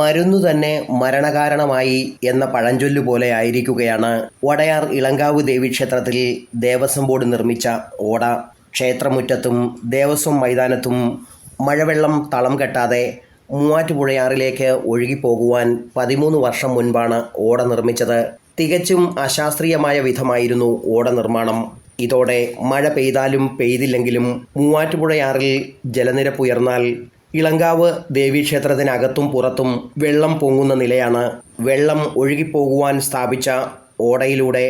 മരുന്നു തന്നെ മരണകാരണമായി എന്ന പഴഞ്ചൊല്ലു പോലെ ആയിരിക്കുകയാണ് വടയാർ ഇളങ്കാവ് ദേവീക്ഷേത്രത്തിൽ ദേവസ്വം ബോർഡ് നിർമ്മിച്ച ഓട. ക്ഷേത്രമുറ്റത്തും ദേവസ്വം മൈതാനത്തും മഴവെള്ളം തളം കെട്ടാതെ മൂവാറ്റുപുഴയാറിലേക്ക് ഒഴുകിപ്പോകുവാൻ 13 വർഷം മുൻപാണ് ഓട നിർമ്മിച്ചത്. തികച്ചും അശാസ്ത്രീയമായ വിധമായിരുന്നു ഓട നിർമ്മാണം. ഇതോടെ മഴ പെയ്താലും പെയ്തില്ലെങ്കിലും മൂവാറ്റുപുഴയാറിൽ ജലനിരപ്പ് ഉയർന്നാൽ ഇളങ്കാവ് ദേവീക്ഷേത്രത്തിനകത്തും പുറത്തും വെള്ളം പൊങ്ങുന്ന നിലയാണ്. വെള്ളം ഒഴുകിപ്പോകുവാൻ സ്ഥാപിച്ച ഓടയിലൂടെ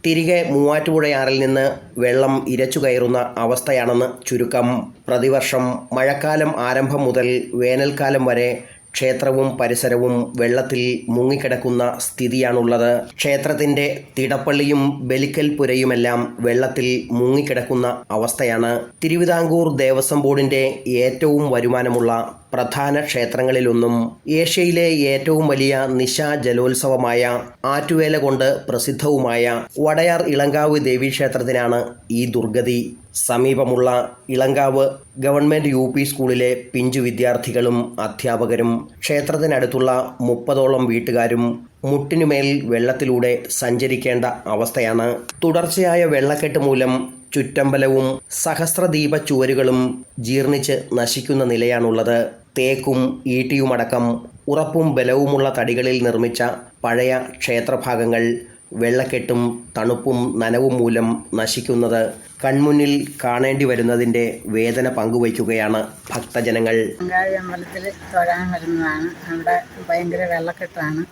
തിരികെ മൂവാറ്റുപുഴയാറിൽ നിന്ന് വെള്ളം ഇരച്ചു കയറുന്ന അവസ്ഥയാണെന്ന് ചുരുക്കം. പ്രതിവർഷം മഴക്കാലം ആരംഭം മുതൽ വേനൽക്കാലം വരെ ക്ഷേത്രവും പരിസരവും വെള്ളത്തിൽ മുങ്ങിക്കിടക്കുന്ന സ്ഥിതിയാണുള്ളത്. ക്ഷേത്രത്തിൻ്റെ തിടപ്പള്ളിയും ബലിക്കൽ പുരയുമെല്ലാം വെള്ളത്തിൽ മുങ്ങിക്കിടക്കുന്ന അവസ്ഥയാണ്. തിരുവിതാംകൂർ ദേവസ്വം ബോർഡിൻ്റെ ഏറ്റവും വരുമാനമുള്ള പ്രധാന ക്ഷേത്രങ്ങളിലൊന്നും ഏഷ്യയിലെ ഏറ്റവും വലിയ നിശാ ജലോത്സവമായ ആറ്റുവേല കൊണ്ട് പ്രസിദ്ധവുമായ വടയാർ ഇളങ്കാവ് ദേവീക്ഷേത്രത്തിനാണ് ഈ ദുർഗതി. സമീപമുള്ള ഇളങ്കാവ് ഗവൺമെൻറ് UP സ്കൂളിലെ പിഞ്ചു വിദ്യാർത്ഥികളും അധ്യാപകരും ക്ഷേത്രത്തിനടുത്തുള്ള 30ഓളം വീട്ടുകാരും മുട്ടിനുമേൽ വെള്ളത്തിലൂടെ സഞ്ചരിക്കേണ്ട അവസ്ഥയാണ്. തുടർച്ചയായ വെള്ളക്കെട്ട് മൂലം ചുറ്റമ്പലവും സഹസ്രദീപ ചുവരുകളും ജീർണിച്ച് നശിക്കുന്ന നിലയാണുള്ളത്. തേക്കും ഈട്ടിയുമടക്കം ഉറപ്പും ബലവുമുള്ള തടികളിൽ നിർമ്മിച്ച പഴയ ക്ഷേത്രഭാഗങ്ങൾ വെള്ളക്കെട്ടും തണുപ്പും നനവും മൂലം നശിക്കുന്നത് കൺമുന്നിൽ കാണേണ്ടി വരുന്നതിൻ്റെ വേദന പങ്കുവയ്ക്കുകയാണ് ഭക്തജനങ്ങൾ. അമ്പലത്തിൽ തൊഴാൻ വരുന്നതാണ്. അവിടെ ഭയങ്കര വെള്ളക്കെട്ടാണ്.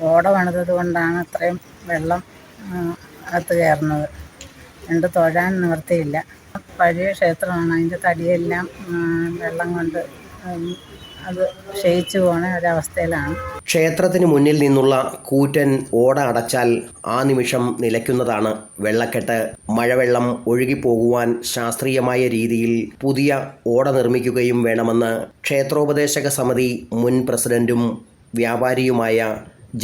ഓട പണിതത് കൊണ്ടാണ് ഇത്രയും വെള്ളം അകത്ത് കയറുന്നത്. രണ്ട് തൊഴാൻ നിവൃത്തിയില്ല. പഴയ ക്ഷേത്രമാണ്. അതിൻ്റെ തടിയെല്ലാം വെള്ളം കൊണ്ട് അത് ക്ഷയിച്ചു പോകുന്ന ഒരവസ്ഥയിലാണ്. ക്ഷേത്രത്തിന് മുന്നിൽ നിന്നുള്ള കൂറ്റൻ ഓട അടച്ചാൽ ആ നിമിഷം നിലയ്ക്കുന്നതാണ് വെള്ളക്കെട്ട്. മഴവെള്ളം ഒഴുകിപ്പോകുവാൻ ശാസ്ത്രീയമായ രീതിയിൽ പുതിയ ഓട നിർമ്മിക്കുകയും വേണമെന്ന് ക്ഷേത്രോപദേശക സമിതി മുൻ പ്രസിഡന്റും വ്യാപാരിയുമായ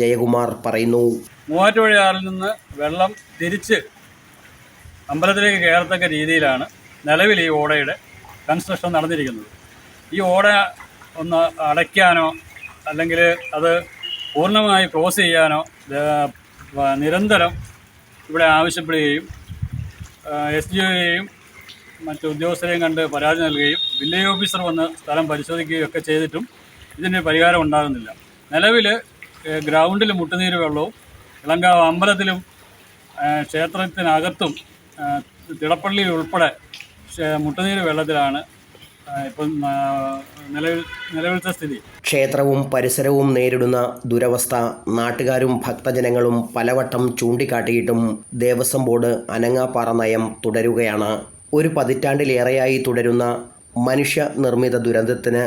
ജയകുമാർ പറയുന്നു. മൂവാറ്റുപുഴയാറിൽ നിന്ന് വെള്ളം തിരിച്ച് അമ്പലത്തിലേക്ക് കയറത്തക്ക രീതിയിലാണ് നിലവിൽ ഈ ഓടയുടെ കൺസ്ട്രക്ഷൻ നടന്നിരിക്കുന്നത്. ഈ ഓട ഒന്ന് അടയ്ക്കാനോ അല്ലെങ്കിൽ അത് പൂർണ്ണമായി ക്ലോസ് ചെയ്യാനോ നിരന്തരം ഇവിടെ ആവശ്യപ്പെടുകയും SDOയെയും മറ്റു ഉദ്യോഗസ്ഥരെയും കണ്ട് പരാതി നൽകുകയും വില്ലേജ് ഓഫീസർ വന്ന് സ്ഥലം പരിശോധിക്കുകയും ഒക്കെ ചെയ്തിട്ടും ഇതിന് പരിഹാരം ഉണ്ടാകുന്നില്ല. നിലവിൽ ഗ്രൗണ്ടിൽ മുട്ടുനീര് വെള്ളവും ഇളങ്കാവ് അമ്പലത്തിലും ക്ഷേത്രത്തിനകത്തും തിടപ്പള്ളിയിൽ ഉൾപ്പെടെ മുട്ടുനീര് വെള്ളത്തിലാണ് ഇപ്പം നിലവിലത്തെ സ്ഥിതി. ക്ഷേത്രവും പരിസരവും നേരിടുന്ന ദുരവസ്ഥ നാട്ടുകാരും ഭക്തജനങ്ങളും പലവട്ടം ചൂണ്ടിക്കാട്ടിയിട്ടും ദേവസ്വം ബോർഡ് അനങ്ങാപ്പാറ നയം തുടരുകയാണ്. ഒരു പതിറ്റാണ്ടിലേറെയായി തുടരുന്ന മനുഷ്യനിർമ്മിത ദുരന്തത്തിന്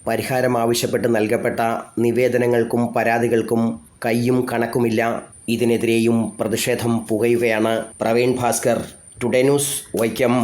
പരിഹാരം ആവശ്യപ്പെട്ട് നൽകപ്പെട്ട നിവേദനങ്ങൾക്കും പരാതികൾക്കും കയ്യും കണക്കുമില്ല. ഇതിനെതിരെയും പ്രതിഷേധം പുകയുകയാണ്. Praveen Bhaskar, today news, Vaikom.